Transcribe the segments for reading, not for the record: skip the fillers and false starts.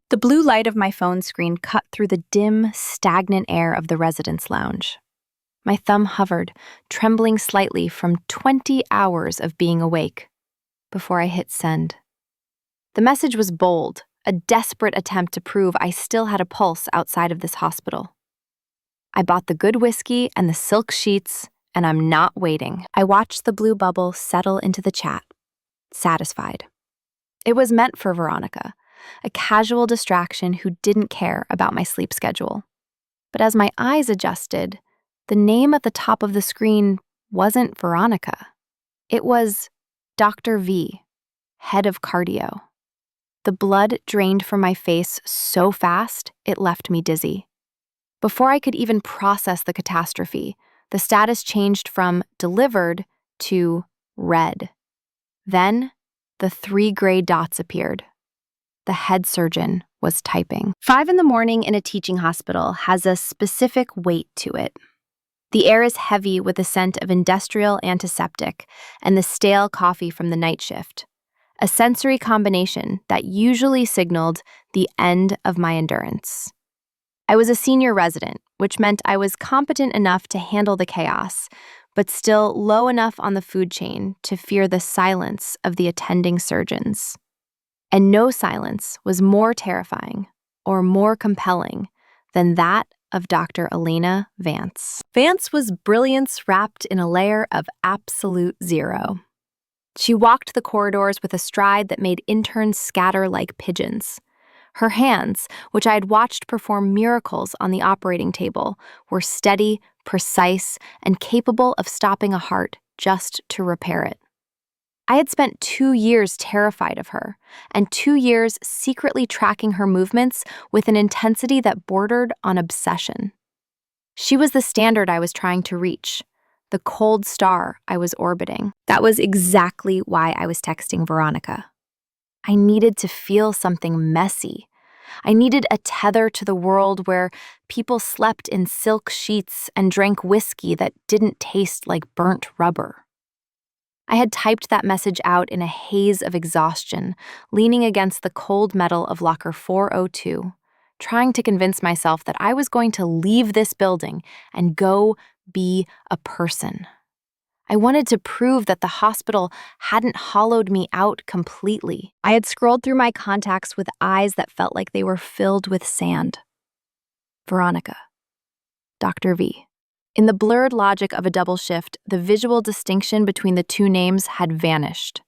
The blue light of my phone screen cut through the dim, stagnant air of the residence lounge. My thumb hovered, trembling slightly from 20 hours of being awake, before I hit send. The message was bold, a desperate attempt to prove I still had a pulse outside of this hospital. I bought the good whiskey and the silk sheets, and I'm not waiting. I watched the blue bubble settle into the chat, satisfied. It was meant for Veronica, a casual distraction who didn't care about my sleep schedule. But as my eyes adjusted, the name at the top of the screen wasn't Veronica. It was Dr. V, head of cardio. The blood drained from my face so fast, it left me dizzy. Before I could even process the catastrophe, the status changed from delivered to read. Then, the 3 gray dots appeared. The head surgeon was typing. 5 a.m. in a teaching hospital has a specific weight to it. The air is heavy with the scent of industrial antiseptic and the stale coffee from the night shift, a sensory combination that usually signaled the end of my endurance. I was a senior resident, which meant I was competent enough to handle the chaos, but still low enough on the food chain to fear the silence of the attending surgeons. And no silence was more terrifying or more compelling than that of Dr. Elena Vance. Vance was brilliance wrapped in a layer of absolute zero. She walked the corridors with a stride that made interns scatter like pigeons. Her hands, which I had watched perform miracles on the operating table, were steady, precise, and capable of stopping a heart just to repair it. I had spent 2 years terrified of her, and 2 years secretly tracking her movements with an intensity that bordered on obsession. She was the standard I was trying to reach, the cold star I was orbiting. That was exactly why I was texting Veronica. I needed to feel something messy. I needed a tether to the world where people slept in silk sheets and drank whiskey that didn't taste like burnt rubber. I had typed that message out in a haze of exhaustion, leaning against the cold metal of locker 402, trying to convince myself that I was going to leave this building and go be a person. I wanted to prove that the hospital hadn't hollowed me out completely. I had scrolled through my contacts with eyes that felt like they were filled with sand. Veronica. Dr. V. In the blurred logic of a double shift, the visual distinction between the 2 names had vanished.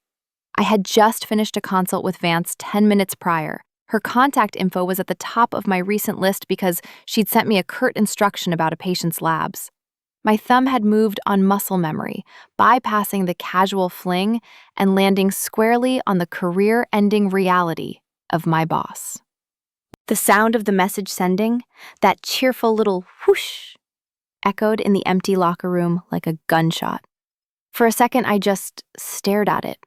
I had just finished a consult with Vance 10 minutes prior. Her contact info was at the top of my recent list because she'd sent me a curt instruction about a patient's labs. My thumb had moved on muscle memory, bypassing the casual fling and landing squarely on the career-ending reality of my boss. The sound of the message sending, that cheerful little whoosh, echoed in the empty locker room like a gunshot. For a second, I just stared at it.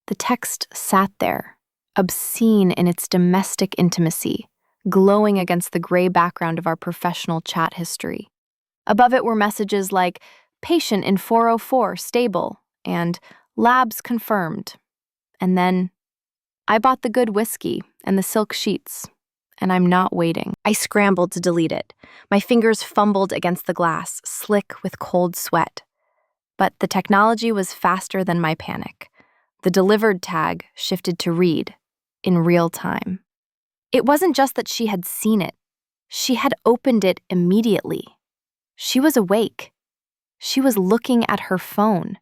The text sat there, obscene in its domestic intimacy, glowing against the gray background of our professional chat history. Above it were messages like, patient in 404, stable, and labs confirmed. And then, I bought the good whiskey and the silk sheets, and I'm not waiting. I scrambled to delete it. My fingers fumbled against the glass, slick with cold sweat. But the technology was faster than my panic. The delivered tag shifted to read, in real time. It wasn't just that she had seen it. She had opened it immediately. She was awake. She was looking at her phone.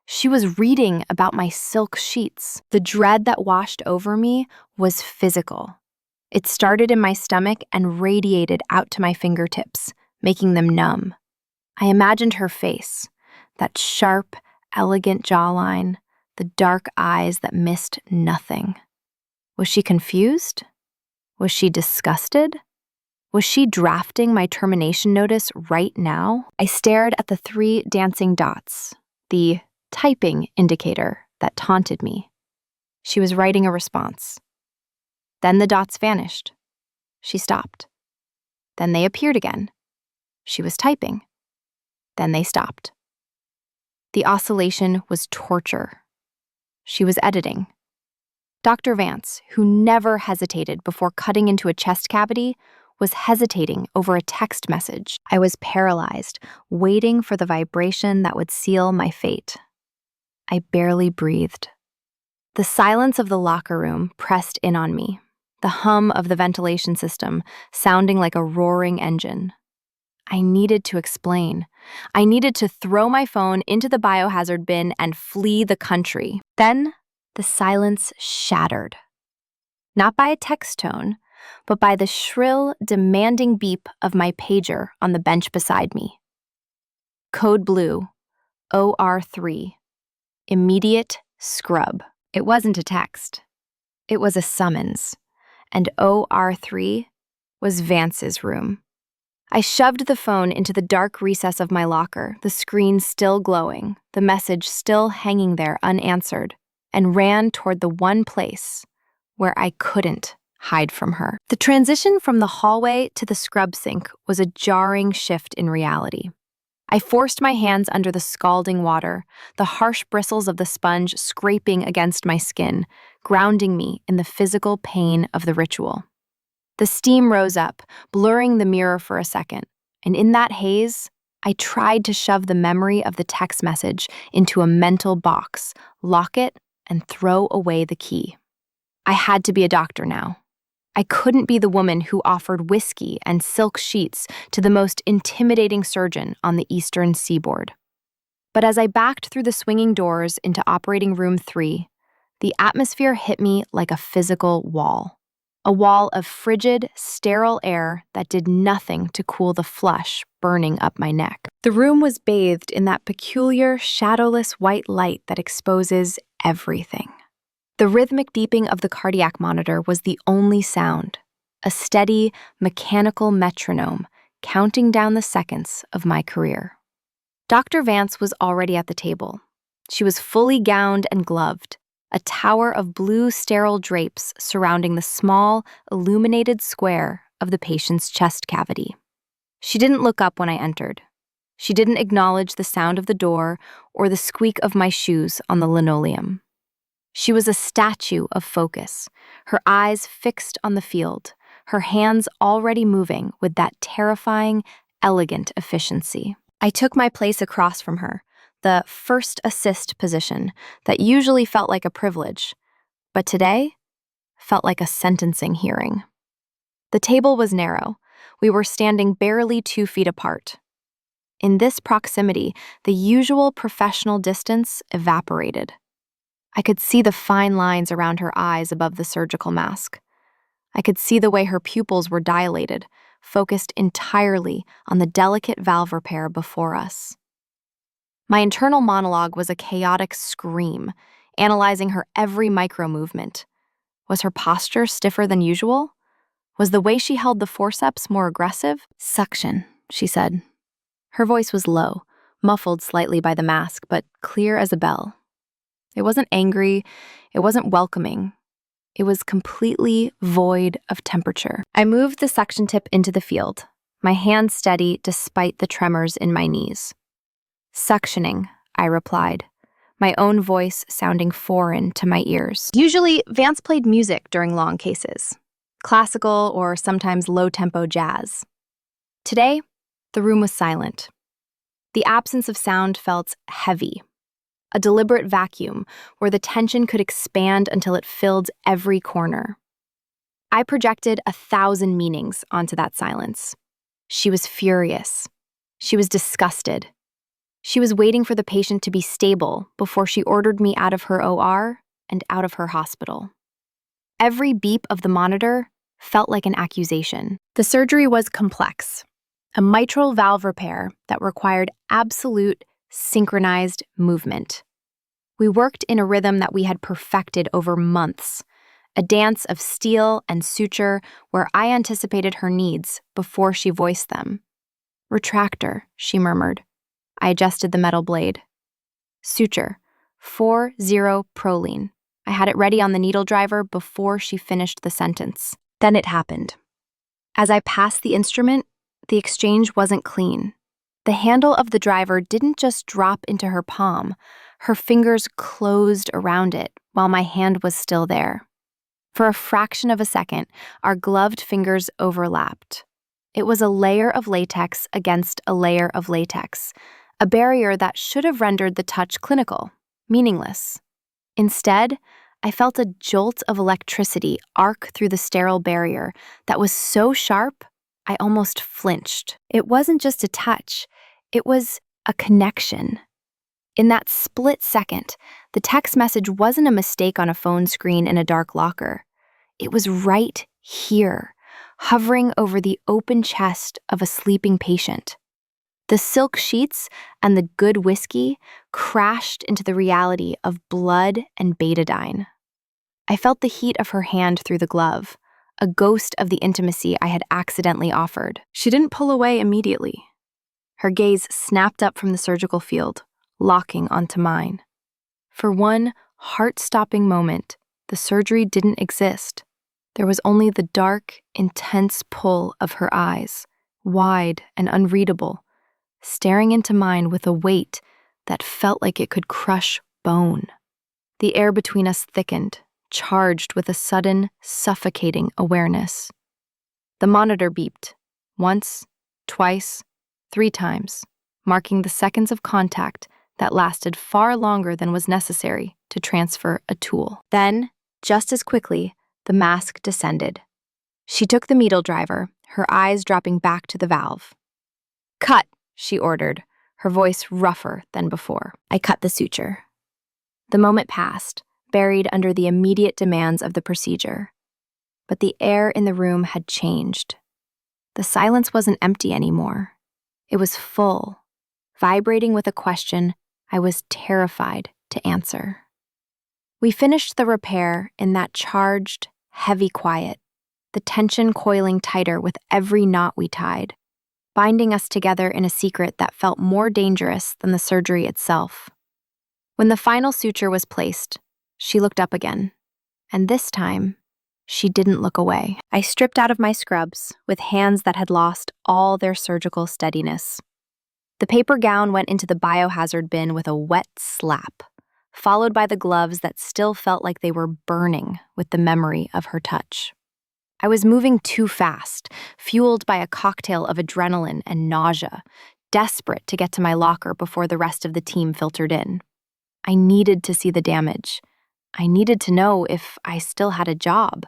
She was reading about my silk sheets. The dread that washed over me was physical. It started in my stomach and radiated out to my fingertips, making them numb. I imagined her face, that sharp, elegant jawline, the dark eyes that missed nothing. Was she confused? Was she disgusted? Was she drafting my termination notice right now? I stared at the 3 dancing dots, the typing indicator that taunted me. She was writing a response. Then the dots vanished. She stopped. Then they appeared again. She was typing. Then they stopped. The oscillation was torture. She was editing. Dr. Vance, who never hesitated before cutting into a chest cavity, was hesitating over a text message. I was paralyzed, waiting for the vibration that would seal my fate. I barely breathed. The silence of the locker room pressed in on me, the hum of the ventilation system sounding like a roaring engine. I needed to explain. I needed to throw my phone into the biohazard bin and flee the country. Then, the silence shattered. Not by a text tone, but by the shrill, demanding beep of my pager on the bench beside me. Code blue, OR3, immediate scrub. It wasn't a text. It was a summons, and OR3 was Vance's room. I shoved the phone into the dark recess of my locker, the screen still glowing, the message still hanging there unanswered, and ran toward the one place where I couldn't hide from her. The transition from the hallway to the scrub sink was a jarring shift in reality. I forced my hands under the scalding water, the harsh bristles of the sponge scraping against my skin, grounding me in the physical pain of the ritual. The steam rose up, blurring the mirror for a second, and in that haze, I tried to shove the memory of the text message into a mental box, lock it, and throw away the key. I had to be a doctor now. I couldn't be the woman who offered whiskey and silk sheets to the most intimidating surgeon on the eastern seaboard. But as I backed through the swinging doors into operating room 3, the atmosphere hit me like a physical wall. A wall of frigid, sterile air that did nothing to cool the flush burning up my neck. The room was bathed in that peculiar, shadowless white light that exposes everything. The rhythmic beeping of the cardiac monitor was the only sound, a steady, mechanical metronome counting down the seconds of my career. Dr. Vance was already at the table. She was fully gowned and gloved, a tower of blue sterile drapes surrounding the small, illuminated square of the patient's chest cavity. She didn't look up when I entered. She didn't acknowledge the sound of the door or the squeak of my shoes on the linoleum. She was a statue of focus, her eyes fixed on the field, her hands already moving with that terrifying, elegant efficiency. I took my place across from her, the first assist position that usually felt like a privilege, but today felt like a sentencing hearing. The table was narrow. We were standing barely 2 feet apart. In this proximity, the usual professional distance evaporated. I could see the fine lines around her eyes above the surgical mask. I could see the way her pupils were dilated, focused entirely on the delicate valve repair before us. My internal monologue was a chaotic scream, analyzing her every micro-movement. Was her posture stiffer than usual? Was the way she held the forceps more aggressive? "Suction," she said. Her voice was low, muffled slightly by the mask, but clear as a bell. It wasn't angry, it wasn't welcoming. It was completely void of temperature. I moved the suction tip into the field, my hand steady despite the tremors in my knees. "Suctioning," I replied, my own voice sounding foreign to my ears. Usually, Vance played music during long cases, classical or sometimes low-tempo jazz. Today, the room was silent. The absence of sound felt heavy, a deliberate vacuum where the tension could expand until it filled every corner. I projected 1,000 meanings onto that silence. She was furious. She was disgusted. She was waiting for the patient to be stable before she ordered me out of her OR and out of her hospital. Every beep of the monitor felt like an accusation. The surgery was complex, a mitral valve repair that required absolute synchronized movement. We worked in a rhythm that we had perfected over months, a dance of steel and suture where I anticipated her needs before she voiced them. "Retractor," she murmured. I adjusted the metal blade. "Suture, 4-0-proline. I had it ready on the needle driver before she finished the sentence. Then it happened. As I passed the instrument, the exchange wasn't clean. The handle of the driver didn't just drop into her palm. Her fingers closed around it while my hand was still there. For a fraction of a second, our gloved fingers overlapped. It was a layer of latex against a layer of latex, a barrier that should have rendered the touch clinical, meaningless. Instead, I felt a jolt of electricity arc through the sterile barrier that was so sharp, I almost flinched. It wasn't just a touch, it was a connection. In that split second, the text message wasn't a mistake on a phone screen in a dark locker. It was right here, hovering over the open chest of a sleeping patient. The silk sheets and the good whiskey crashed into the reality of blood and betadine. I felt the heat of her hand through the glove, a ghost of the intimacy I had accidentally offered. She didn't pull away immediately. Her gaze snapped up from the surgical field, locking onto mine. For one heart-stopping moment, the surgery didn't exist. There was only the dark, intense pull of her eyes, wide and unreadable, staring into mine with a weight that felt like it could crush bone. The air between us thickened, charged with a sudden, suffocating awareness. The monitor beeped, once, twice, 3 times, marking the seconds of contact that lasted far longer than was necessary to transfer a tool. Then, just as quickly, the mask descended. She took the needle driver, her eyes dropping back to the valve. "Cut," she ordered, her voice rougher than before. I cut the suture. The moment passed, buried under the immediate demands of the procedure. But the air in the room had changed. The silence wasn't empty anymore. It was full, vibrating with a question I was terrified to answer. We finished the repair in that charged, heavy quiet, the tension coiling tighter with every knot we tied, binding us together in a secret that felt more dangerous than the surgery itself. When the final suture was placed, she looked up again, and this time, she didn't look away. I stripped out of my scrubs with hands that had lost all their surgical steadiness. The paper gown went into the biohazard bin with a wet slap, followed by the gloves that still felt like they were burning with the memory of her touch. I was moving too fast, fueled by a cocktail of adrenaline and nausea, desperate to get to my locker before the rest of the team filtered in. I needed to see the damage. I needed to know if I still had a job,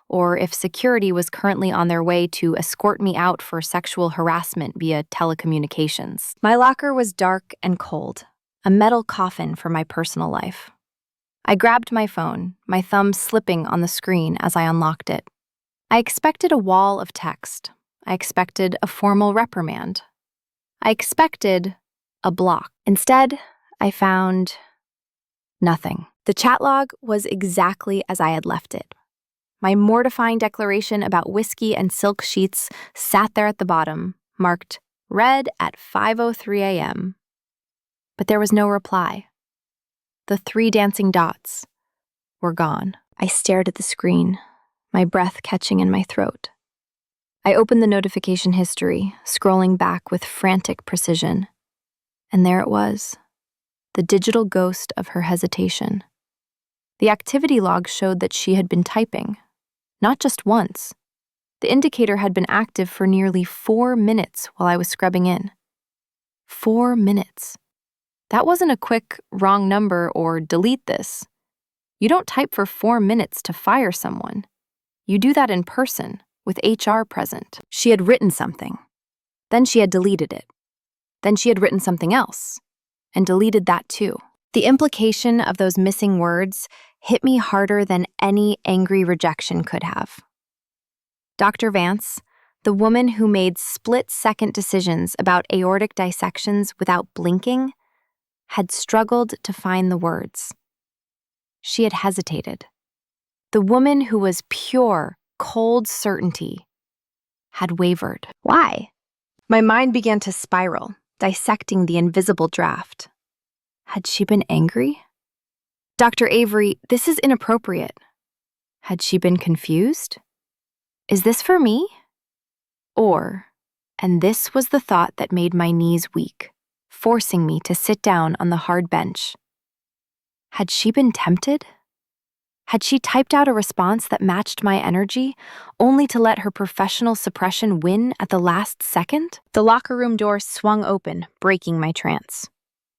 or if security was currently on their way to escort me out for sexual harassment via telecommunications. My locker was dark and cold, a metal coffin for my personal life. I grabbed my phone, my thumb slipping on the screen as I unlocked it. I expected a wall of text. I expected a formal reprimand. I expected a block. Instead, I found nothing. The chat log was exactly as I had left it. My mortifying declaration about whiskey and silk sheets sat there at the bottom, marked read at 5:03 a.m. But there was no reply. The 3 dancing dots were gone. I stared at the screen, my breath catching in my throat. I opened the notification history, scrolling back with frantic precision. And there it was, the digital ghost of her hesitation. The activity log showed that she had been typing, not just once. The indicator had been active for nearly 4 minutes while I was scrubbing in. 4 minutes. That wasn't a quick wrong number or delete this. You don't type for 4 minutes to fire someone. You do that in person, with HR present. She had written something. Then she had deleted it. Then she had written something else, and deleted that too. The implication of those missing words hit me harder than any angry rejection could have. Dr. Vance, the woman who made split-second decisions about aortic dissections without blinking, had struggled to find the words. She had hesitated. The woman who was pure, cold certainty had wavered. Why? My mind began to spiral, dissecting the invisible draft. Had she been angry? Dr. Avery, this is inappropriate. Had she been confused? Is this for me? Or, and this was the thought that made my knees weak, forcing me to sit down on the hard bench. Had she been tempted? Had she typed out a response that matched my energy, only to let her professional suppression win at the last second? The locker room door swung open, breaking my trance.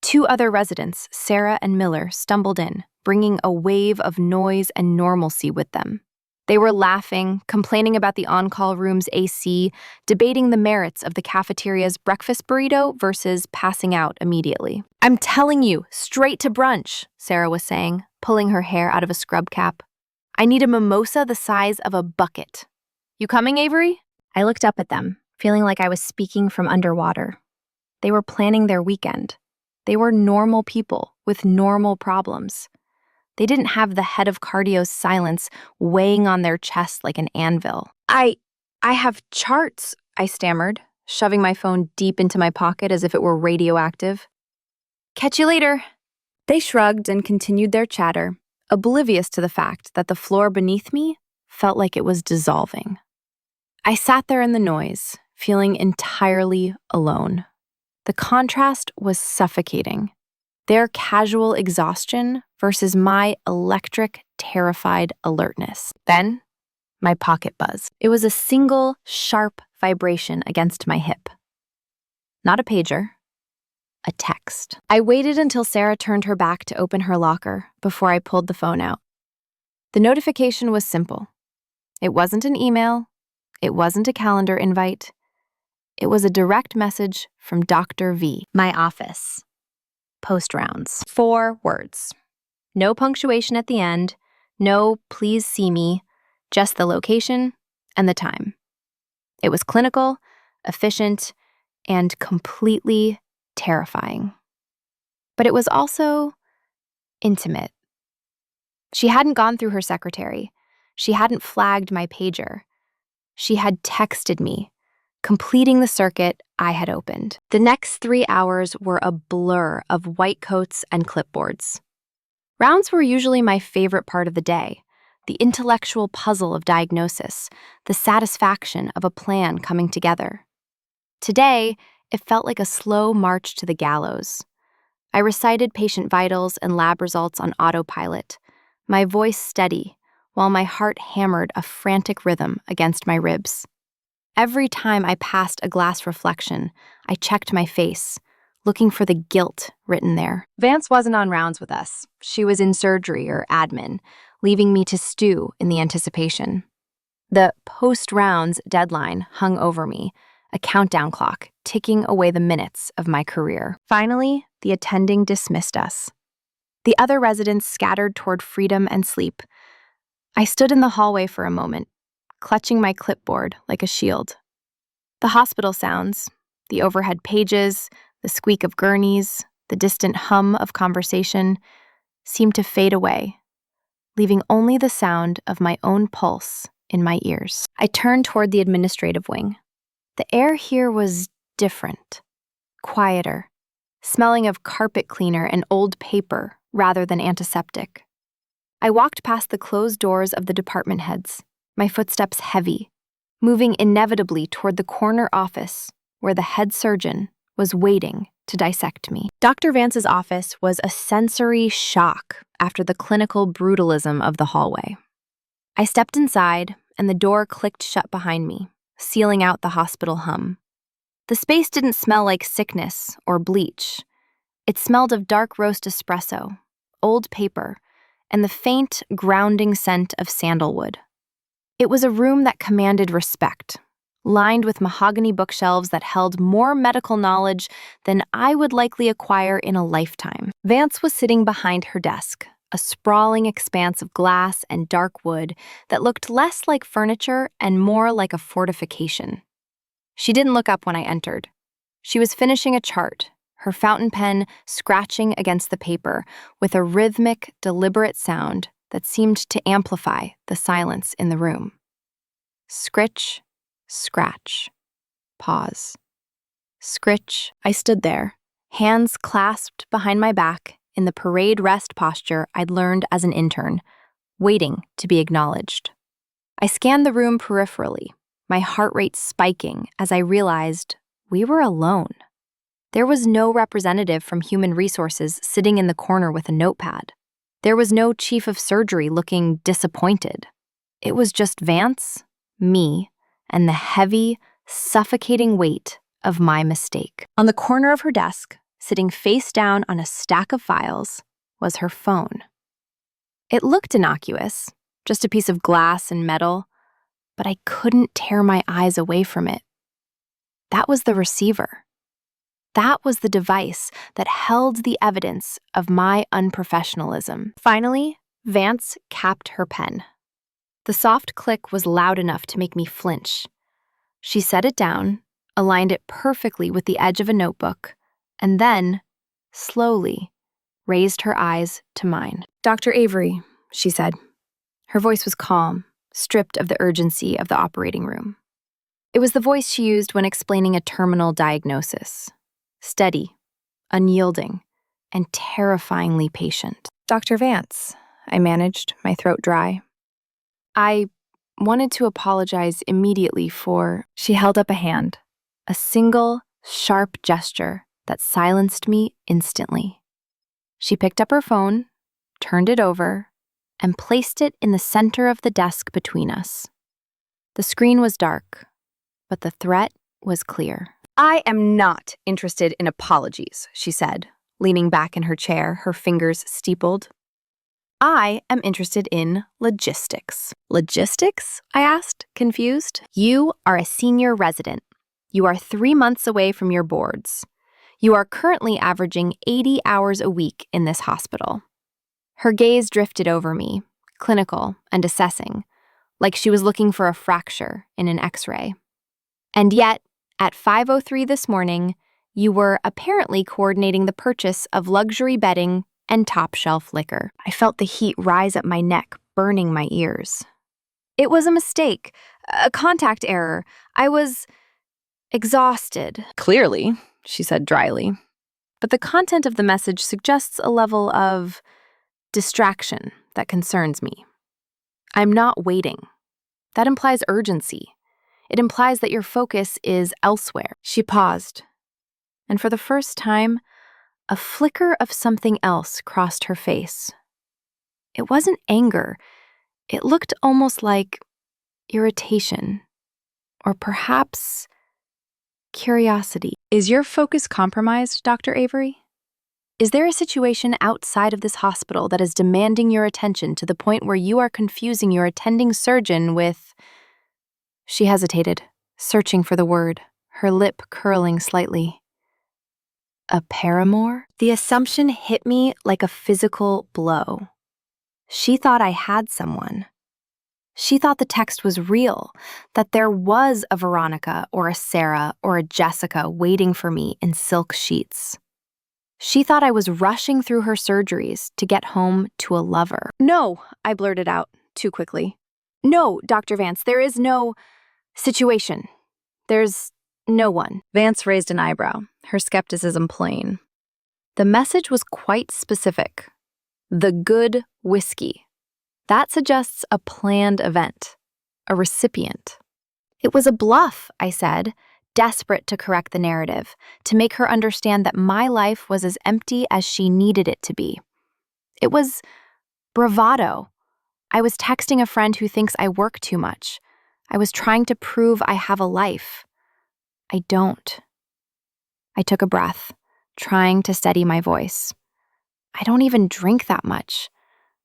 Two other residents, Sarah and Miller, stumbled in, bringing a wave of noise and normalcy with them. They were laughing, complaining about the on-call room's AC, debating the merits of the cafeteria's breakfast burrito versus passing out immediately. "I'm telling you, straight to brunch," Sarah was saying, pulling her hair out of a scrub cap. "I need a mimosa the size of a bucket. You coming, Avery?" I looked up at them, feeling like I was speaking from underwater. They were planning their weekend. They were normal people with normal problems. They didn't have the head of cardio's silence weighing on their chest like an anvil. I have charts," I stammered, shoving my phone deep into my pocket as if it were radioactive. "Catch you later." They shrugged and continued their chatter, oblivious to the fact that the floor beneath me felt like it was dissolving. I sat there in the noise, feeling entirely alone. The contrast was suffocating. Their casual exhaustion versus my electric, terrified alertness. Then, my pocket buzzed. It was a single, sharp vibration against my hip. Not a pager, a text. I waited until Sarah turned her back to open her locker before I pulled the phone out. The notification was simple. It wasn't an email. It wasn't a calendar invite. It was a direct message from Dr. V. My office. Post rounds. 4 words. No punctuation at the end. No "please see me," just the location and the time. It was clinical, efficient, and completely terrifying. But it was also intimate. She hadn't gone through her secretary. She hadn't flagged my pager. She had texted me, completing the circuit I had opened. The next 3 hours were a blur of white coats and clipboards. Rounds were usually my favorite part of the day, the intellectual puzzle of diagnosis, the satisfaction of a plan coming together. Today, it felt like a slow march to the gallows. I recited patient vitals and lab results on autopilot, my voice steady, while my heart hammered a frantic rhythm against my ribs. Every time I passed a glass reflection, I checked my face, looking for the guilt written there. Vance wasn't on rounds with us. She was in surgery or admin, leaving me to stew in the anticipation. The post-rounds deadline hung over me, a countdown clock ticking away the minutes of my career. Finally, the attending dismissed us. The other residents scattered toward freedom and sleep. I stood in the hallway for a moment, clutching my clipboard like a shield. The hospital sounds, the overhead pages, the squeak of gurneys, the distant hum of conversation, seemed to fade away, leaving only the sound of my own pulse in my ears. I turned toward the administrative wing. The air here was different, quieter, smelling of carpet cleaner and old paper rather than antiseptic. I walked past the closed doors of the department heads, my footsteps heavy, moving inevitably toward the corner office where the head surgeon was waiting to dissect me. Dr. Vance's office was a sensory shock after the clinical brutalism of the hallway. I stepped inside, and the door clicked shut behind me, sealing out the hospital hum. The space didn't smell like sickness or bleach. It smelled of dark roast espresso, old paper, and the faint, grounding scent of sandalwood. It was a room that commanded respect, lined with mahogany bookshelves that held more medical knowledge than I would likely acquire in a lifetime. Vance was sitting behind her desk, a sprawling expanse of glass and dark wood that looked less like furniture and more like a fortification. She didn't look up when I entered. She was finishing a chart, her fountain pen scratching against the paper with a rhythmic, deliberate sound that seemed to amplify the silence in the room. Scritch, scratch, pause. Scritch. I stood there, hands clasped behind my back in the parade rest posture I'd learned as an intern, waiting to be acknowledged. I scanned the room peripherally, my heart rate spiking as I realized we were alone. There was no representative from Human Resources sitting in the corner with a notepad. There was no chief of surgery looking disappointed. It was just Vance, me, and the heavy, suffocating weight of my mistake. On the corner of her desk, sitting face down on a stack of files, was her phone. It looked innocuous, just a piece of glass and metal, but I couldn't tear my eyes away from it. That was the receiver. That was the device that held the evidence of my unprofessionalism. Finally, Vance capped her pen. The soft click was loud enough to make me flinch. She set it down, aligned it perfectly with the edge of a notebook, and then, slowly, raised her eyes to mine. "Dr. Avery," she said. Her voice was calm, stripped of the urgency of the operating room. It was the voice she used when explaining a terminal diagnosis. Steady, unyielding, and terrifyingly patient. "Dr. Vance," I managed, my throat dry. "I wanted to apologize immediately for..." She held up a hand, a single, sharp gesture that silenced me instantly. She picked up her phone, turned it over, and placed it in the center of the desk between us. The screen was dark, but the threat was clear. "I am not interested in apologies," she said, leaning back in her chair, her fingers steepled. "I am interested in logistics." "Logistics?" I asked, confused. "You are a senior resident. You are 3 months away from your boards. You are currently averaging 80 hours a week in this hospital." Her gaze drifted over me, clinical and assessing, like she was looking for a fracture in an X-ray. "And yet, at 5:03 this morning, you were apparently coordinating the purchase of luxury bedding and top-shelf liquor." I felt the heat rise up my neck, burning my ears. "It was a mistake, a contact error. I was exhausted." "Clearly," she said dryly. But the content of the message suggests a level of distraction that concerns me. "I'm not waiting. That implies urgency. It implies that your focus is elsewhere." She paused, and for the first time, a flicker of something else crossed her face. It wasn't anger. It looked almost like irritation, or perhaps curiosity. "Is your focus compromised, Dr. Avery? Is there a situation outside of this hospital that is demanding your attention to the point where you are confusing your attending surgeon with..." She hesitated, searching for the word, her lip curling slightly. "A paramour?" The assumption hit me like a physical blow. She thought I had someone. She thought the text was real, that there was a Veronica or a Sarah or a Jessica waiting for me in silk sheets. She thought I was rushing through her surgeries to get home to a lover. "No," I blurted out, too quickly. "No, Dr. Vance, there is no situation. There's no one." Vance raised an eyebrow, her skepticism plain. The message was quite specific. The good whiskey. That suggests a planned event, a recipient. "It was a bluff," I said, desperate to correct the narrative, to make her understand that my life was as empty as she needed it to be. It was bravado. I was texting a friend who thinks I work too much. I was trying to prove I have a life. I don't. I took a breath, trying to steady my voice. I don't even drink that much.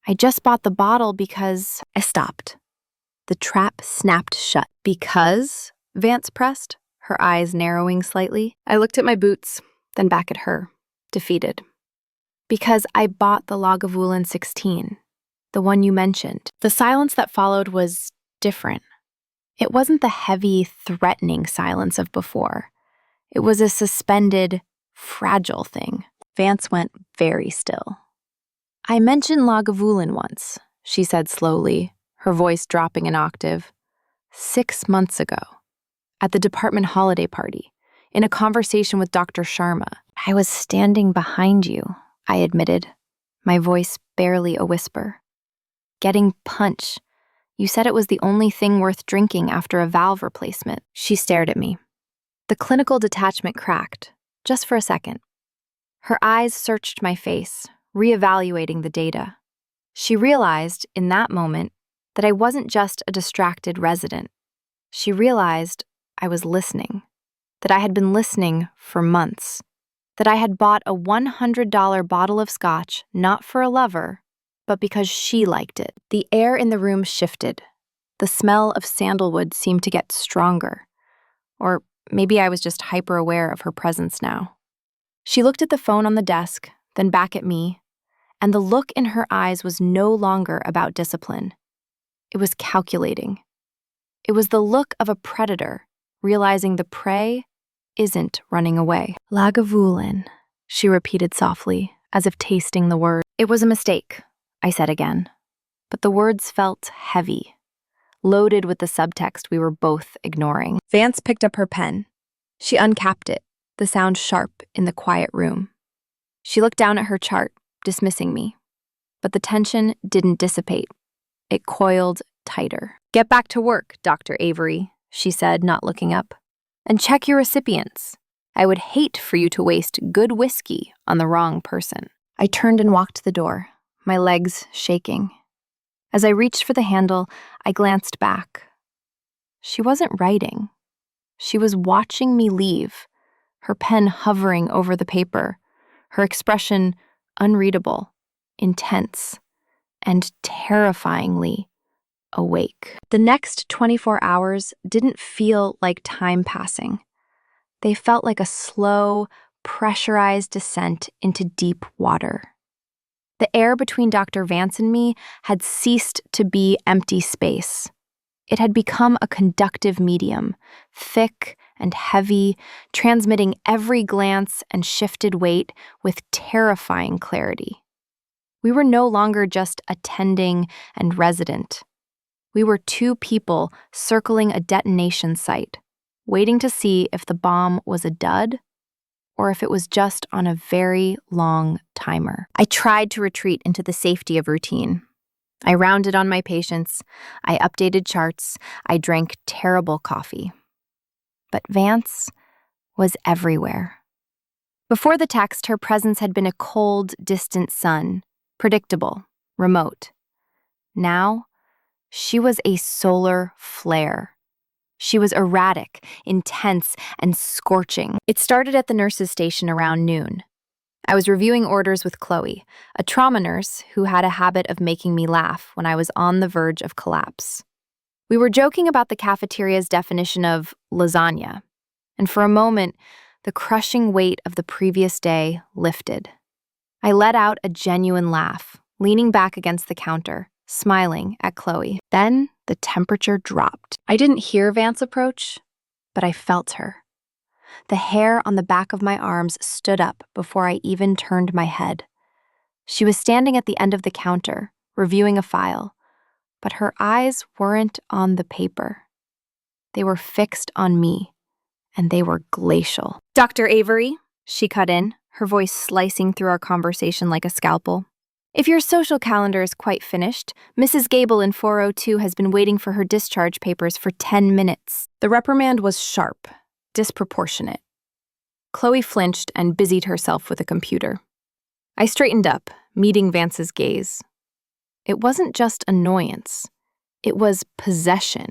I just bought the bottle because... I stopped. The trap snapped shut. "Because?" Vance pressed, her eyes narrowing slightly. I looked at my boots, then back at her, defeated. "Because I bought the Lagavulin 16, the one you mentioned." The silence that followed was different. It wasn't the heavy, threatening silence of before. It was a suspended, fragile thing. Vance went very still. "I mentioned Lagavulin once," she said slowly, her voice dropping an octave. 6 months ago, at the department holiday party, in a conversation with Dr. Sharma. "I was standing behind you," I admitted, my voice barely a whisper. "Getting punch. You said it was the only thing worth drinking after a valve replacement." She stared at me. The clinical detachment cracked, just for a second. Her eyes searched my face, reevaluating the data. She realized in that moment that I wasn't just a distracted resident. She realized I was listening, that I had been listening for months, that I had bought a $100 bottle of scotch not for a lover, but because she liked it. The air in the room shifted. The smell of sandalwood seemed to get stronger. Or maybe I was just hyper-aware of her presence now. She looked at the phone on the desk, then back at me, and the look in her eyes was no longer about discipline. It was calculating. It was the look of a predator, realizing the prey isn't running away. Lagavulin, she repeated softly, as if tasting the word. It was a mistake, I said again, but the words felt heavy, loaded with the subtext we were both ignoring. Vance picked up her pen. She uncapped it, the sound sharp in the quiet room. She looked down at her chart, dismissing me. But the tension didn't dissipate. It coiled tighter. Get back to work, Dr. Avery, she said, not looking up. And check your recipients. I would hate for you to waste good whiskey on the wrong person. I turned and walked to the door, my legs shaking. As I reached for the handle, I glanced back. She wasn't writing. She was watching me leave, her pen hovering over the paper, her expression unreadable, intense, and terrifyingly awake. The next 24 hours didn't feel like time passing. They felt like a slow, pressurized descent into deep water. The air between Dr. Vance and me had ceased to be empty space. It had become a conductive medium, thick and heavy, transmitting every glance and shifted weight with terrifying clarity. We were no longer just attending and resident. We were two people circling a detonation site, waiting to see if the bomb was a dud or if it was just on a very long timer. I tried to retreat into the safety of routine. I rounded on my patients, I updated charts, I drank terrible coffee. But Vance was everywhere. Before the text, her presence had been a cold, distant sun, predictable, remote. Now, she was a solar flare. She was erratic, intense, and scorching. It started at the nurse's station around noon. I was reviewing orders with Chloe, a trauma nurse who had a habit of making me laugh when I was on the verge of collapse. We were joking about the cafeteria's definition of lasagna, and for a moment, the crushing weight of the previous day lifted. I let out a genuine laugh, leaning back against the counter, smiling at Chloe. Then the temperature dropped. I didn't hear Vance approach, but I felt her. The hair on the back of my arms stood up before I even turned my head. She was standing at the end of the counter, reviewing a file, but her eyes weren't on the paper. They were fixed on me, and they were glacial. Dr. Avery, she cut in, her voice slicing through our conversation like a scalpel. If your social calendar is quite finished, Mrs. Gable in 402 has been waiting for her discharge papers for 10 minutes. The reprimand was sharp, disproportionate. Chloe flinched and busied herself with a computer. I straightened up, meeting Vance's gaze. It wasn't just annoyance. It was possession.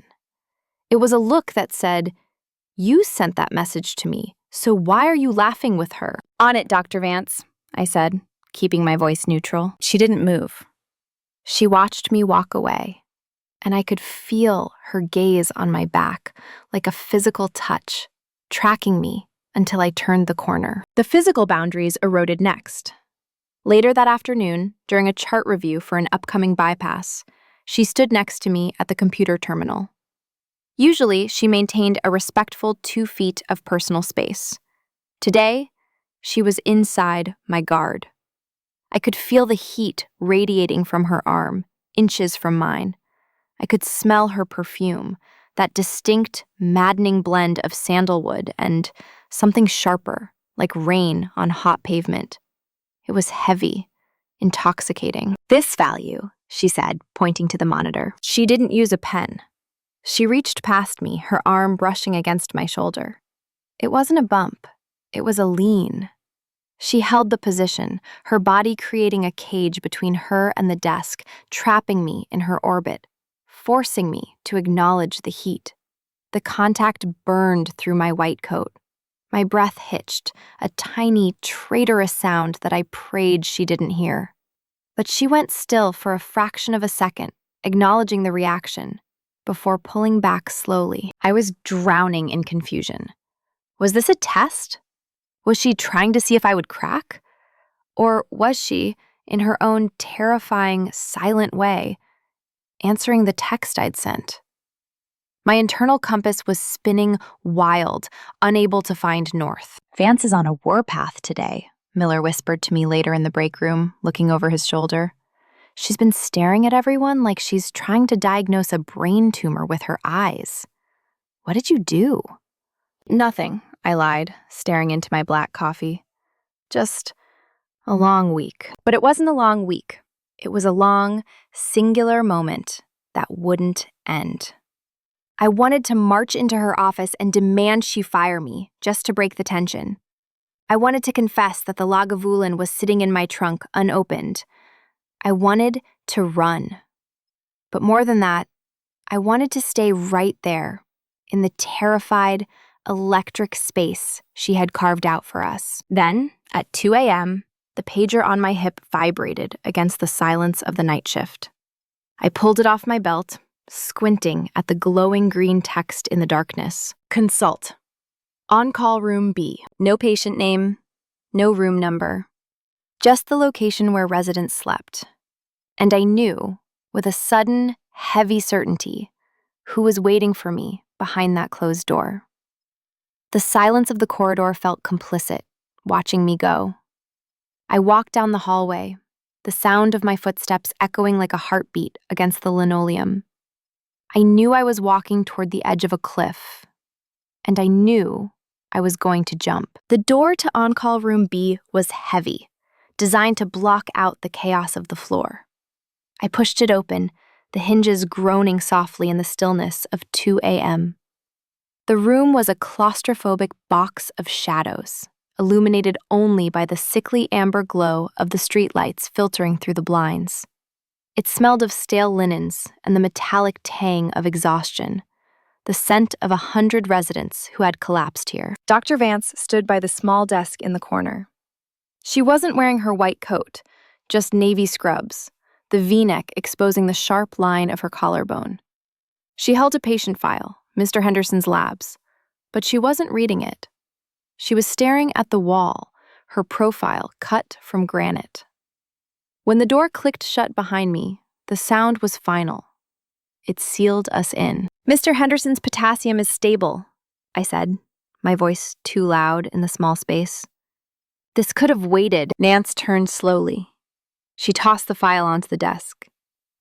It was a look that said, "You sent that message to me, so why are you laughing with her?" "On it, Dr. Vance," I said, keeping my voice neutral. She didn't move. She watched me walk away, and I could feel her gaze on my back like a physical touch, tracking me until I turned the corner. The physical boundaries eroded next. Later that afternoon, during a chart review for an upcoming bypass, she stood next to me at the computer terminal. Usually, she maintained a respectful 2 feet of personal space. Today, she was inside my guard. I could feel the heat radiating from her arm, inches from mine. I could smell her perfume, that distinct, maddening blend of sandalwood and something sharper, like rain on hot pavement. It was heavy, intoxicating. "This value," she said, pointing to the monitor. She didn't use a pen. She reached past me, her arm brushing against my shoulder. It wasn't a bump. It was a lean. She held the position, her body creating a cage between her and the desk, trapping me in her orbit, forcing me to acknowledge the heat. The contact burned through my white coat. My breath hitched, a tiny, traitorous sound that I prayed she didn't hear. But she went still for a fraction of a second, acknowledging the reaction, before pulling back slowly. I was drowning in confusion. Was this a test? Was she trying to see if I would crack? Or was she, in her own terrifying, silent way, answering the text I'd sent? My internal compass was spinning wild, unable to find north. "Vance is on a warpath today," Miller whispered to me later in the break room, looking over his shoulder. "She's been staring at everyone like she's trying to diagnose a brain tumor with her eyes. What did you do?" "Nothing," I lied, staring into my black coffee. "Just a long week." But it wasn't a long week. It was a long, singular moment that wouldn't end. I wanted to march into her office and demand she fire me, just to break the tension. I wanted to confess that the Lagavulin was sitting in my trunk, unopened. I wanted to run. But more than that, I wanted to stay right there, in the terrified, electric space she had carved out for us. Then, at 2 a.m., the pager on my hip vibrated against the silence of the night shift. I pulled it off my belt, squinting at the glowing green text in the darkness. "Consult. On-call room B. No patient name, no room number. Just the location where residents slept." And I knew, with a sudden, heavy certainty, who was waiting for me behind that closed door. The silence of the corridor felt complicit, watching me go. I walked down the hallway, the sound of my footsteps echoing like a heartbeat against the linoleum. I knew I was walking toward the edge of a cliff, and I knew I was going to jump. The door to on-call room B was heavy, designed to block out the chaos of the floor. I pushed it open, the hinges groaning softly in the stillness of 2 a.m. The room was a claustrophobic box of shadows, illuminated only by the sickly amber glow of the streetlights filtering through the blinds. It smelled of stale linens and the metallic tang of exhaustion, the scent of 100 residents who had collapsed here. Dr. Vance stood by the small desk in the corner. She wasn't wearing her white coat, just navy scrubs, the V-neck exposing the sharp line of her collarbone. She held a patient file, Mr. Henderson's labs, but she wasn't reading it. She was staring at the wall, her profile cut from granite. When the door clicked shut behind me, the sound was final. It sealed us in. "Mr. Henderson's potassium is stable," I said, my voice too loud in the small space. "This could have waited." Nance turned slowly. She tossed the file onto the desk.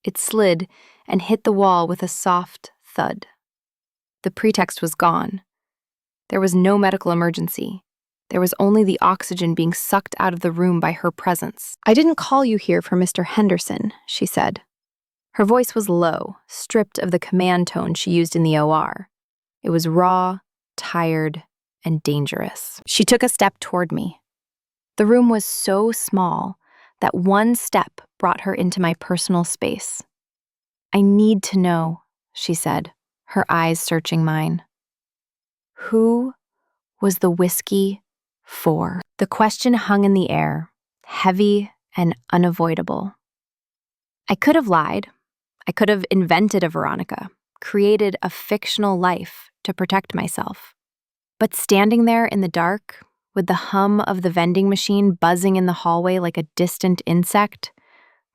It slid and hit the wall with a soft thud. The pretext was gone. There was no medical emergency. There was only the oxygen being sucked out of the room by her presence. "I didn't call you here for Mr. Henderson," she said. Her voice was low, stripped of the command tone she used in the OR. It was raw, tired, and dangerous. She took a step toward me. The room was so small that one step brought her into my personal space. "I need to know," she said, her eyes searching mine. Who was the whiskey for? The question hung in the air, heavy and unavoidable. I could have lied. I could have invented a Veronica, created a fictional life to protect myself. But standing there in the dark, with the hum of the vending machine buzzing in the hallway like a distant insect,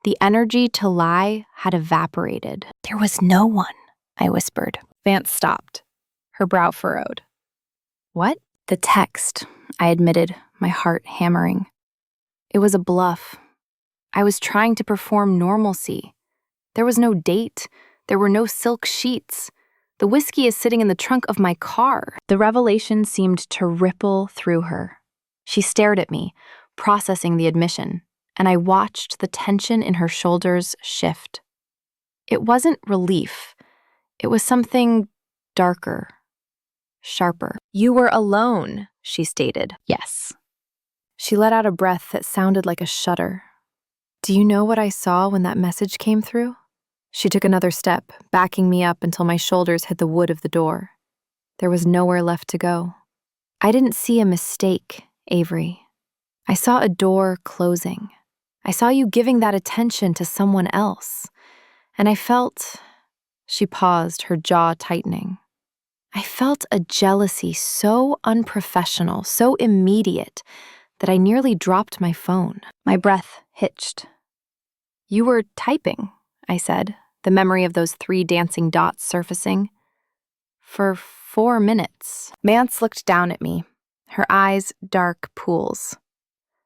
the energy to lie had evaporated. "There was no one," I whispered. Vance stopped, her brow furrowed. "What?" "The text," I admitted, my heart hammering. "It was a bluff. I was trying to perform normalcy. There was no date. There were no silk sheets. The whiskey is sitting in the trunk of my car." The revelation seemed to ripple through her. She stared at me, processing the admission, and I watched the tension in her shoulders shift. It wasn't relief. It was something darker, sharper. "You were alone," she stated. "Yes." She let out a breath that sounded like a shudder. Do you know what I saw when that message came through? She took another step, backing me up until my shoulders hit the wood of the door. There was nowhere left to go. I didn't see a mistake, Avery. I saw a door closing. I saw you giving that attention to someone else. And I felt... She paused, her jaw tightening. I felt a jealousy so unprofessional, so immediate, that I nearly dropped my phone. My breath hitched. You were typing, I said, the memory of those 3 dancing dots surfacing. For 4 minutes. Vance looked down at me, her eyes dark pools.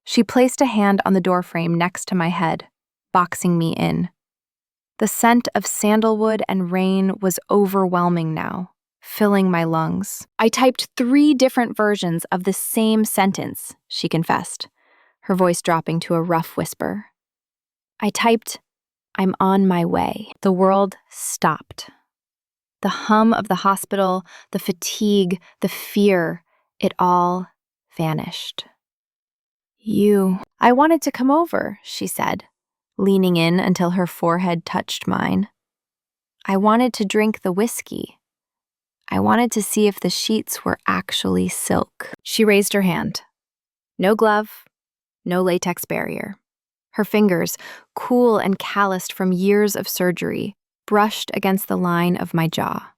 She placed a hand on the doorframe next to my head, boxing me in. The scent of sandalwood and rain was overwhelming now, filling my lungs. I typed 3 different versions of the same sentence, she confessed, her voice dropping to a rough whisper. I typed, I'm on my way. The world stopped. The hum of the hospital, the fatigue, the fear, it all vanished. I wanted to come over, she said, leaning in until her forehead touched mine. I wanted to drink the whiskey. I wanted to see if the sheets were actually silk. She raised her hand. No glove, no latex barrier. Her fingers, cool and calloused from years of surgery, brushed against the line of my jaw.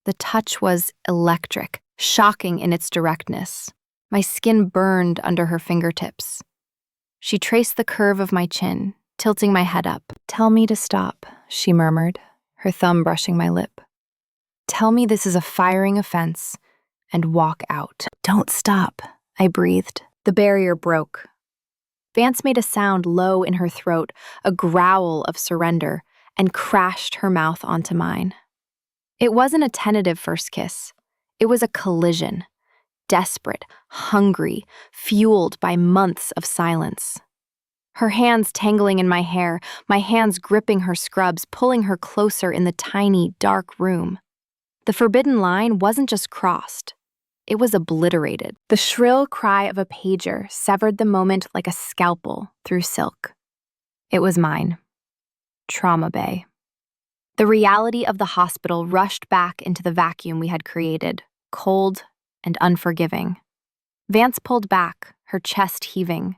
The touch was electric, shocking in its directness. My skin burned under her fingertips. She traced the curve of my chin, tilting my head up. Tell me to stop, she murmured, her thumb brushing my lip. Tell me this is a firing offense, and walk out. Don't stop, I breathed. The barrier broke. Vance made a sound low in her throat, a growl of surrender, and crashed her mouth onto mine. It wasn't a tentative first kiss. It was a collision. Desperate, hungry, fueled by months of silence. Her hands tangling in my hair, my hands gripping her scrubs, pulling her closer in the tiny, dark room. The forbidden line wasn't just crossed. It was obliterated. The shrill cry of a pager severed the moment like a scalpel through silk. It was mine. Trauma Bay. The reality of the hospital rushed back into the vacuum we had created, cold and unforgiving. Vance pulled back, her chest heaving.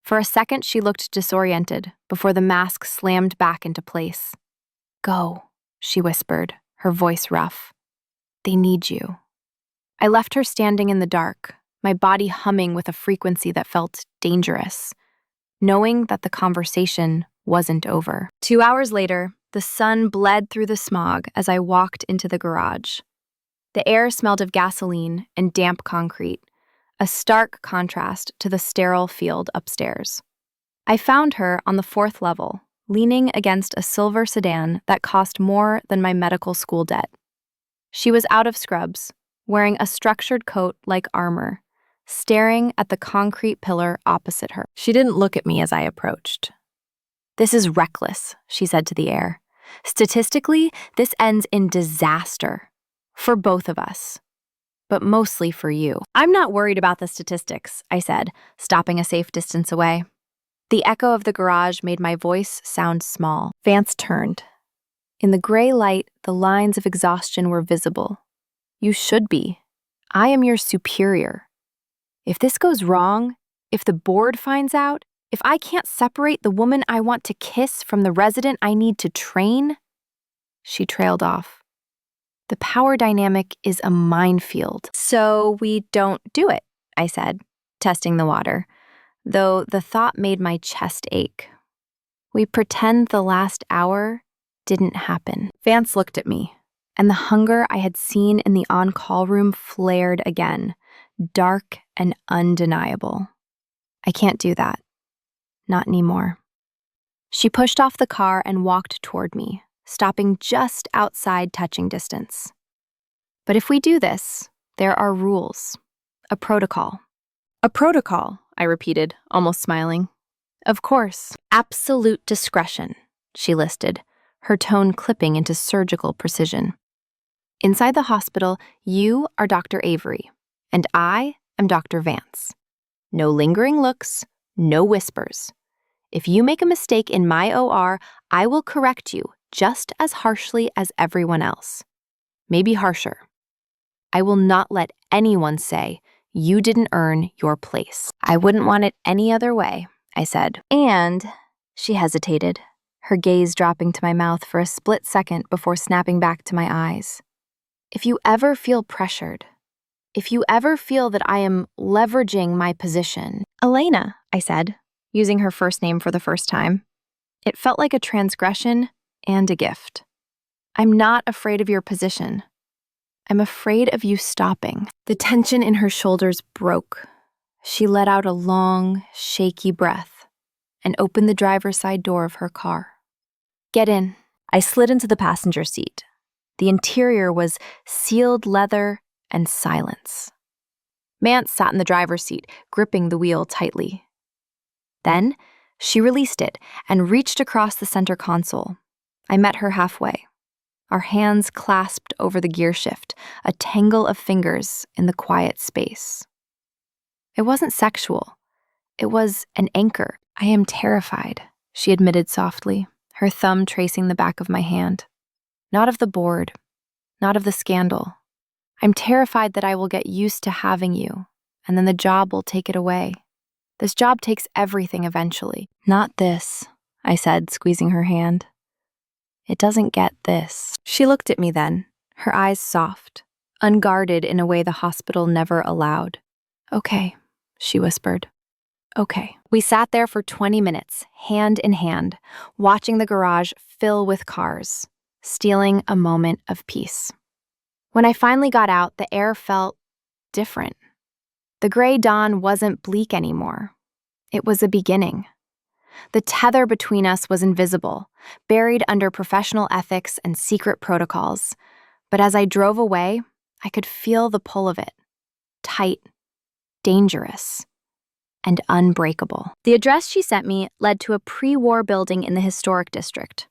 For a second, she looked disoriented before the mask slammed back into place. Go, she whispered, her voice rough. They need you. I left her standing in the dark, my body humming with a frequency that felt dangerous, knowing that the conversation wasn't over. 2 hours later, the sun bled through the smog as I walked into the garage. The air smelled of gasoline and damp concrete, a stark contrast to the sterile field upstairs. I found her on the 4th level, leaning against a silver sedan that cost more than my medical school debt. She was out of scrubs, wearing a structured coat like armor, staring at the concrete pillar opposite her. She didn't look at me as I approached. This is reckless, she said to the air. Statistically, this ends in disaster. For both of us. But mostly for you. I'm not worried about the statistics, I said, stopping a safe distance away. The echo of the garage made my voice sound small. Vance turned. In the gray light, the lines of exhaustion were visible. You should be. I am your superior. If this goes wrong, if the board finds out, if I can't separate the woman I want to kiss from the resident I need to train... She trailed off. The power dynamic is a minefield. So we don't do it, I said, testing the water, though the thought made my chest ache. We pretend the last hour didn't happen. Vance looked at me, and the hunger I had seen in the on-call room flared again, dark and undeniable. I can't do that. Not anymore. She pushed off the car and walked toward me, stopping just outside touching distance. But if we do this, there are rules. A protocol. A protocol, I repeated, almost smiling. Of course. Absolute discretion, she listed, her tone clipping into surgical precision. Inside the hospital, you are Dr. Avery, and I am Dr. Vance. No lingering looks, no whispers. If you make a mistake in my OR, I will correct you just as harshly as everyone else. Maybe harsher. I will not let anyone say you didn't earn your place. I wouldn't want it any other way, I said. And she hesitated, her gaze dropping to my mouth for a split second before snapping back to my eyes. If you ever feel pressured, if you ever feel that I am leveraging my position, Elena, I said, using her first name for the first time. It felt like a transgression and a gift. I'm not afraid of your position. I'm afraid of you stopping. The tension in her shoulders broke. She let out a long, shaky breath and opened the driver's side door of her car. Get in. I slid into the passenger seat. The interior was sealed leather and silence. Mance sat in the driver's seat, gripping the wheel tightly. Then, she released it and reached across the center console. I met her halfway. Our hands clasped over the gear shift, a tangle of fingers in the quiet space. It wasn't sexual. It was an anchor. I am terrified, she admitted softly, her thumb tracing the back of my hand. Not of the board, not of the scandal. I'm terrified that I will get used to having you, and then the job will take it away. This job takes everything eventually. Not this, I said, squeezing her hand. It doesn't get this. She looked at me then, her eyes soft, unguarded in a way the hospital never allowed. Okay, she whispered. Okay. We sat there for 20 minutes, hand in hand, watching the garage fill with cars, stealing a moment of peace. When I finally got out, the air felt different. The gray dawn wasn't bleak anymore. It was a beginning. The tether between us was invisible, buried under professional ethics and secret protocols. But as I drove away, I could feel the pull of it. Tight, dangerous, and unbreakable. The address she sent me led to a pre-war building in the historic district,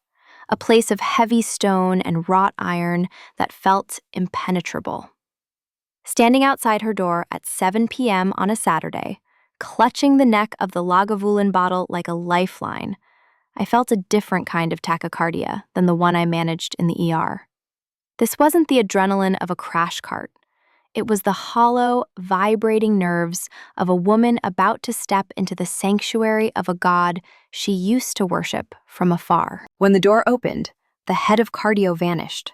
a place of heavy stone and wrought iron that felt impenetrable. Standing outside her door at 7 p.m. on a Saturday, clutching the neck of the Lagavulin bottle like a lifeline, I felt a different kind of tachycardia than the one I managed in the ER. This wasn't the adrenaline of a crash cart. It was the hollow, vibrating nerves of a woman about to step into the sanctuary of a god she used to worship from afar. When the door opened, the head of cardio vanished.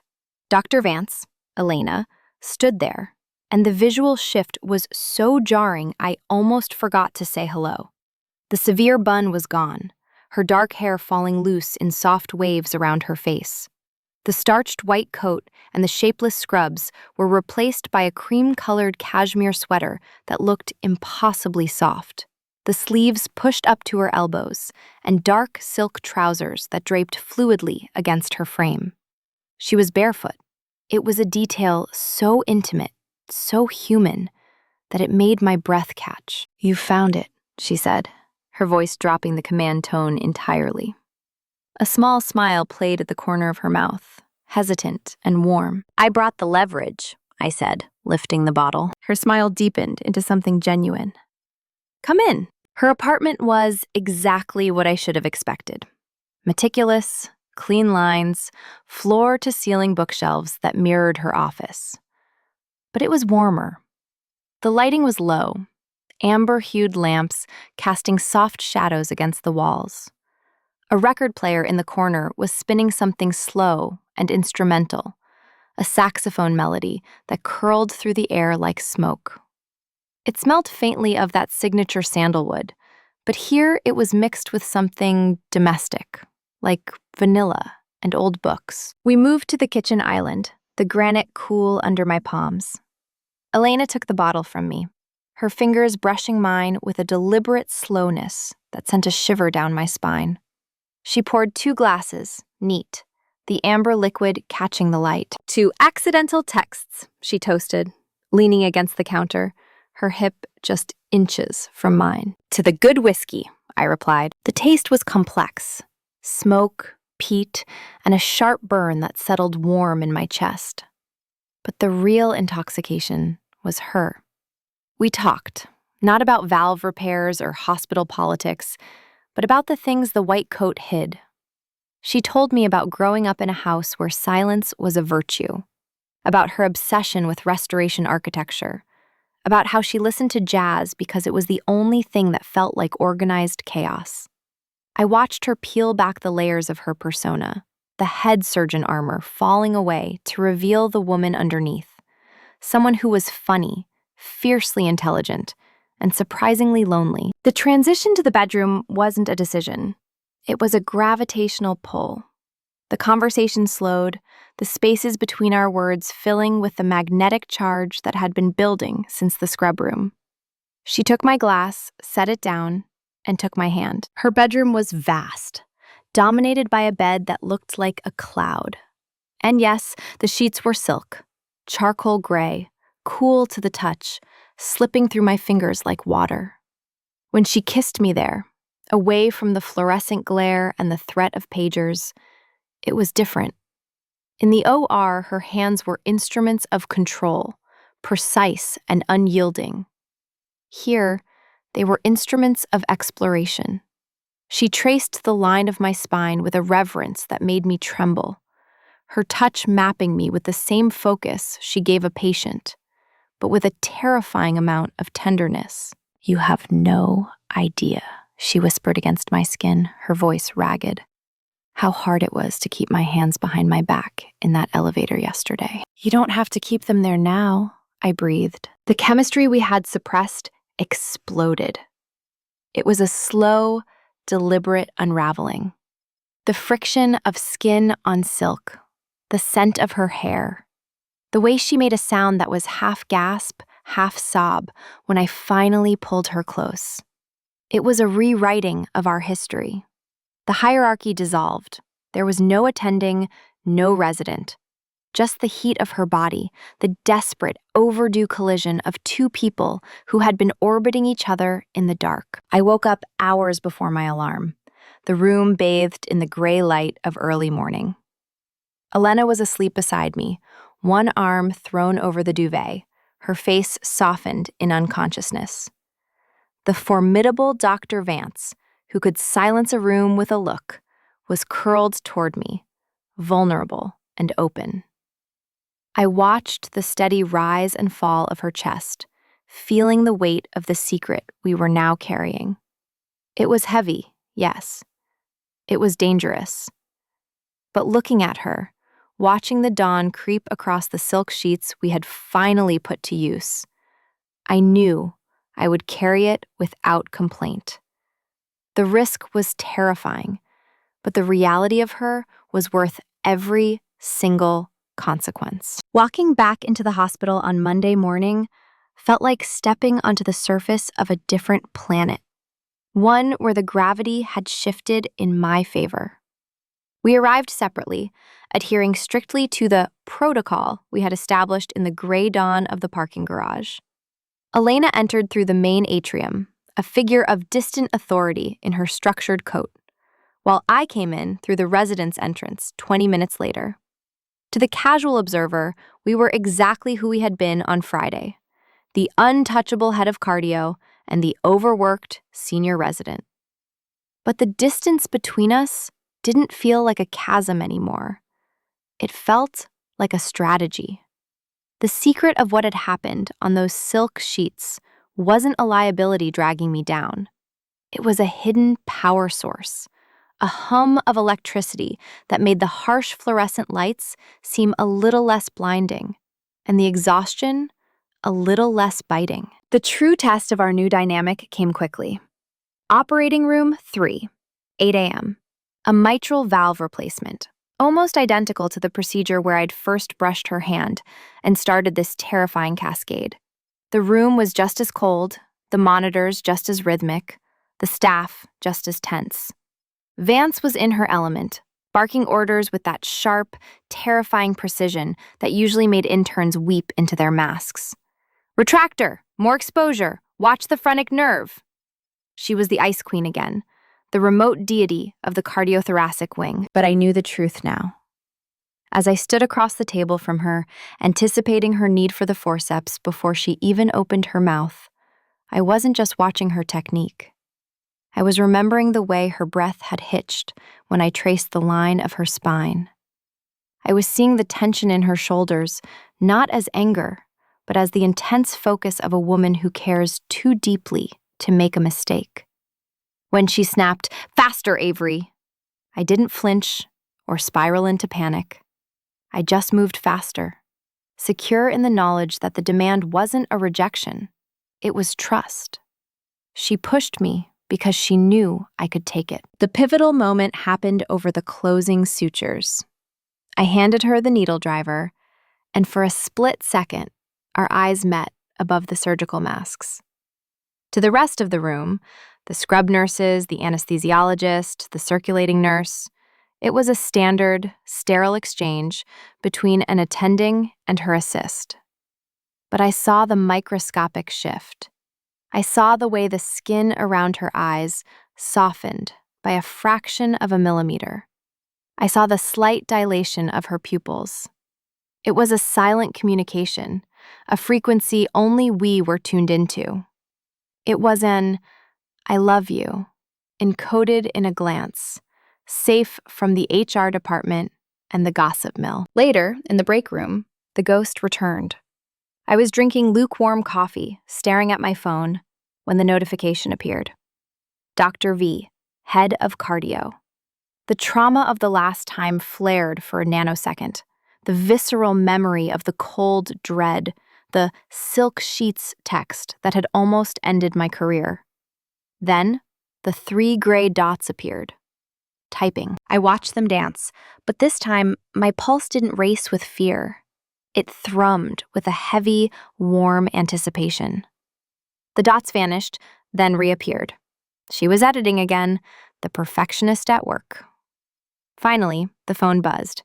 Dr. Vance, Elena, stood there, and the visual shift was so jarring I almost forgot to say hello. The severe bun was gone, her dark hair falling loose in soft waves around her face. The starched white coat and the shapeless scrubs were replaced by a cream-colored cashmere sweater that looked impossibly soft, the sleeves pushed up to her elbows, and dark silk trousers that draped fluidly against her frame. She was barefoot. It was a detail so intimate, so human, that it made my breath catch. You found it, she said, her voice dropping the command tone entirely. A small smile played at the corner of her mouth, hesitant and warm. I brought the leverage, I said, lifting the bottle. Her smile deepened into something genuine. Come in. Her apartment was exactly what I should have expected. Meticulous, clean lines, floor-to-ceiling bookshelves that mirrored her office. But it was warmer. The lighting was low, amber-hued lamps casting soft shadows against the walls. A record player in the corner was spinning something slow and instrumental, a saxophone melody that curled through the air like smoke. It smelled faintly of that signature sandalwood, but here it was mixed with something domestic, like vanilla and old books. We moved to the kitchen island, the granite cool under my palms. Elena took the bottle from me, her fingers brushing mine with a deliberate slowness that sent a shiver down my spine. She poured 2 glasses, neat, the amber liquid catching the light. To accidental texts, she toasted, leaning against the counter, her hip just inches from mine. To the good whiskey, I replied. The taste was complex. Smoke, peat, and a sharp burn that settled warm in my chest. But the real intoxication was her. We talked, Not about valve repairs or hospital politics, but about the things the white coat hid. She told me about growing up in a house where silence was a virtue, about her obsession with restoration architecture, about how she listened to jazz because it was the only thing that felt like organized chaos. I watched her peel back the layers of her persona, the head surgeon armor falling away to reveal the woman underneath, someone who was funny, fiercely intelligent, and surprisingly lonely. The transition to the bedroom wasn't a decision. It was a gravitational pull. The conversation slowed, the spaces between our words filling with the magnetic charge that had been building since the scrub room. She took my glass, set it down, and took my hand. Her bedroom was vast, dominated by a bed that looked like a cloud. And yes, the sheets were silk, charcoal gray, cool to the touch, slipping through my fingers like water. When she kissed me there, away from the fluorescent glare and the threat of pagers, it was different. In the OR, her hands were instruments of control, precise and unyielding. Here, they were instruments of exploration. She traced the line of my spine with a reverence that made me tremble, her touch mapping me with the same focus she gave a patient, but with a terrifying amount of tenderness. "You have no idea," she whispered against my skin, her voice ragged. How hard it was to keep my hands behind my back in that elevator yesterday. "You don't have to keep them there now," I breathed. The chemistry we had suppressed exploded. It was a slow, deliberate unraveling. The friction of skin on silk, the scent of her hair, the way she made a sound that was half gasp, half sob when I finally pulled her close. It was a rewriting of our history. The hierarchy dissolved. There was no attending, no resident. Just the heat of her body, the desperate, overdue collision of two people who had been orbiting each other in the dark. I woke up hours before my alarm, the room bathed in the gray light of early morning. Elena was asleep beside me, one arm thrown over the duvet, her face softened in unconsciousness. The formidable Dr. Vance, who could silence a room with a look, was curled toward me, vulnerable and open. I watched the steady rise and fall of her chest, feeling the weight of the secret we were now carrying. It was heavy, yes. It was dangerous. But looking at her, watching the dawn creep across the silk sheets we had finally put to use, I knew I would carry it without complaint. The risk was terrifying, but the reality of her was worth every single consequence. Walking back into the hospital on Monday morning felt like stepping onto the surface of a different planet, one where the gravity had shifted in my favor. We arrived separately, adhering strictly to the protocol we had established in the gray dawn of the parking garage. Elena entered through the main atrium, a figure of distant authority in her structured coat, while I came in through the residence entrance 20 minutes later. To the casual observer, we were exactly who we had been on Friday, the untouchable head of cardio and the overworked senior resident. But the distance between us didn't feel like a chasm anymore. It felt like a strategy. The secret of what had happened on those silk sheets wasn't a liability dragging me down. It was a hidden power source, a hum of electricity that made the harsh fluorescent lights seem a little less blinding, and the exhaustion a little less biting. The true test of our new dynamic came quickly. Operating room 3, 8 a.m. A mitral valve replacement, almost identical to the procedure where I'd first brushed her hand and started this terrifying cascade. The room was just as cold, the monitors just as rhythmic, the staff just as tense. Vance was in her element, barking orders with that sharp, terrifying precision that usually made interns weep into their masks. "Retractor, more exposure, watch the phrenic nerve." She was the ice queen again, the remote deity of the cardiothoracic wing, but I knew the truth now. As I stood across the table from her, anticipating her need for the forceps before she even opened her mouth, I wasn't just watching her technique. I was remembering the way her breath had hitched when I traced the line of her spine. I was seeing the tension in her shoulders, not as anger, but as the intense focus of a woman who cares too deeply to make a mistake. When she snapped, "Faster, Avery!" I didn't flinch or spiral into panic. I just moved faster, secure in the knowledge that the demand wasn't a rejection, it was trust. She pushed me because she knew I could take it. The pivotal moment happened over the closing sutures. I handed her the needle driver, and for a split second, our eyes met above the surgical masks. To the rest of the room, the scrub nurses, the anesthesiologist, the circulating nurse, it was a standard, sterile exchange between an attending and her assist. But I saw the microscopic shift. I saw the way the skin around her eyes softened by a fraction of a millimeter. I saw the slight dilation of her pupils. It was a silent communication, a frequency only we were tuned into. It was an "I love you," encoded in a glance, safe from the HR department and the gossip mill. Later, in the break room, the ghost returned. I was drinking lukewarm coffee, staring at my phone, when the notification appeared. Dr. V, head of cardio. The trauma of the last time flared for a nanosecond. The visceral memory of the cold dread, the silk sheets text that had almost ended my career. Then, the 3 gray dots appeared. Typing. I watched them dance, but this time, my pulse didn't race with fear. It thrummed with a heavy, warm anticipation. The dots vanished, then reappeared. She was editing again, the perfectionist at work. Finally, the phone buzzed.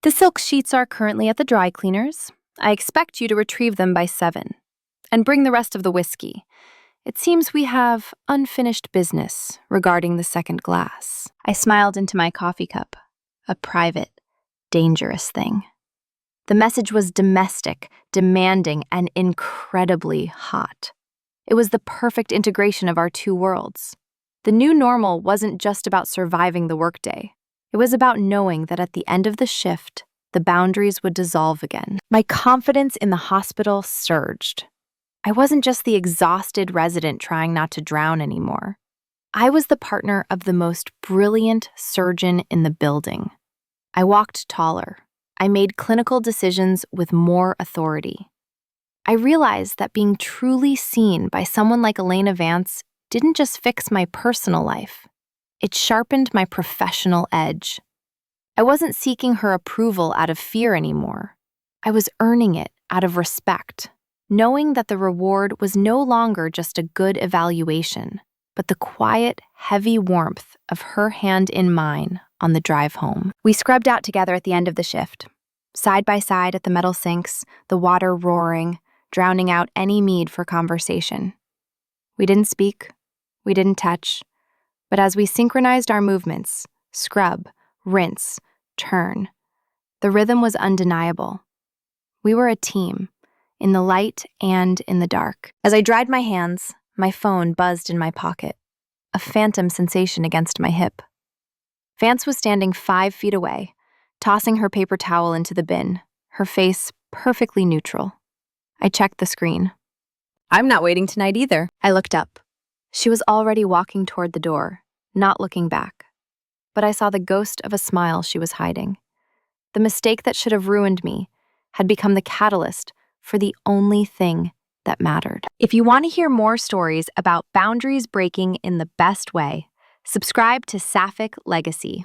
"The silk sheets are currently at the dry cleaners. I expect you to retrieve them by 7. And bring the rest of the whiskey. It seems we have unfinished business regarding the second glass." I smiled into my coffee cup, a private, dangerous thing. The message was domestic, demanding, and incredibly hot. It was the perfect integration of our 2 worlds. The new normal wasn't just about surviving the workday. It was about knowing that at the end of the shift, the boundaries would dissolve again. My confidence in the hospital surged. I wasn't just the exhausted resident trying not to drown anymore. I was the partner of the most brilliant surgeon in the building. I walked taller. I made clinical decisions with more authority. I realized that being truly seen by someone like Elena Vance didn't just fix my personal life. It sharpened my professional edge. I wasn't seeking her approval out of fear anymore. I was earning it out of respect, knowing that the reward was no longer just a good evaluation, but the quiet, heavy warmth of her hand in mine on the drive home. We scrubbed out together at the end of the shift, side by side at the metal sinks, the water roaring, drowning out any need for conversation. We didn't speak, we didn't touch, but as we synchronized our movements, scrub, rinse, turn, the rhythm was undeniable. We were a team, in the light and in the dark. As I dried my hands, my phone buzzed in my pocket, a phantom sensation against my hip. Vance was standing 5 feet away, tossing her paper towel into the bin, her face perfectly neutral. I checked the screen. "I'm not waiting tonight either." I looked up. She was already walking toward the door, not looking back. But I saw the ghost of a smile she was hiding. The mistake that should have ruined me had become the catalyst for the only thing that mattered. If you want to hear more stories about boundaries breaking in the best way, subscribe to Sapphic Legacy.